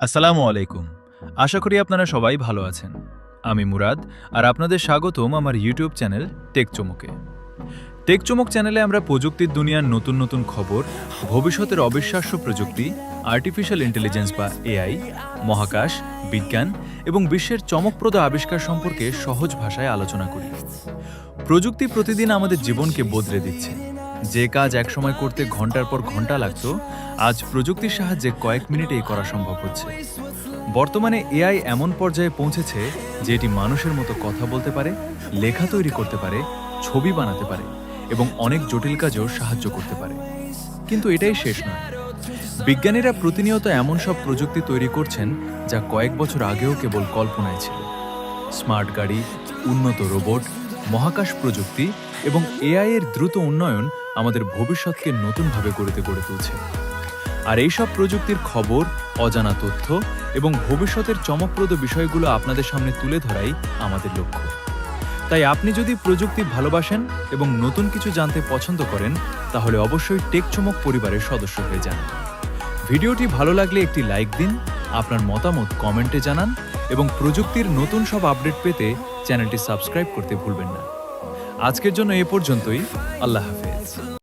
আসসালামু আলাইকুম। আশা করি আপনারা সবাই ভালো আছেন। আমি মুরাদ, আর আপনাদের স্বাগতম আমার ইউটিউব চ্যানেল টেক চমকে। টেক চমক চ্যানেলে আমরা প্রযুক্তির দুনিয়ার নতুন নতুন খবর, ভবিষ্যতের অবিশ্বাস্য প্রযুক্তি, আর্টিফিশিয়াল ইন্টেলিজেন্স বা এআই, মহাকাশ, বিজ্ঞান এবং বিশ্বের চমকপ্রদ আবিষ্কার সম্পর্কে সহজ ভাষায় আলোচনা করি। প্রযুক্তি প্রতিদিন আমাদের জীবনকে বদলে দিচ্ছে। যে কাজ একসময় করতে ঘন্টার পর ঘন্টা লাগতো, আজ প্রযুক্তির সাহায্যে কয়েক মিনিটেই করা সম্ভব হচ্ছে। বর্তমানে এআই এমন পর্যায়ে পৌঁছেছে যে এটি মানুষের মতো কথা বলতে পারে, লেখা তৈরি করতে পারে, ছবি বানাতে পারে এবং অনেক জটিল কাজেও সাহায্য করতে পারে। কিন্তু এটাই শেষ নয়। বিজ্ঞানীরা প্রতিনিয়ত এমন সব প্রযুক্তি তৈরি করছেন যা কয়েক বছর আগেও কেবল কল্পনায় ছিল। স্মার্ট গাড়ি, উন্নত রোবট, মহাকাশ প্রযুক্তি এবং এআই এর দ্রুত উন্নয়ন আমাদের ভবিষ্যৎকে নতুনভাবে গড়ে তুলছে। আর এইসব প্রযুক্তির খবর, অজানা তথ্য এবং ভবিষ্যতের চমকপ্রদ বিষয়গুলো আপনাদের সামনে তুলে ধরাই আমাদের লক্ষ্য। তাই আপনি যদি প্রযুক্তি ভালোবাসেন এবং নতুন কিছু জানতে পছন্দ করেন, তাহলে অবশ্যই টেক চমক পরিবারের সদস্য হয়ে যান। ভিডিওটি ভালো লাগলে একটি লাইক দিন, আপনার মতামত কমেন্টে জানান এবং প্রযুক্তির নতুন সব আপডেট পেতে চ্যানেলটি সাবস্ক্রাইব করতে ভুলবেন না। আজকের জন্য এ পর্যন্তই। আল্লাহ হাফেজ।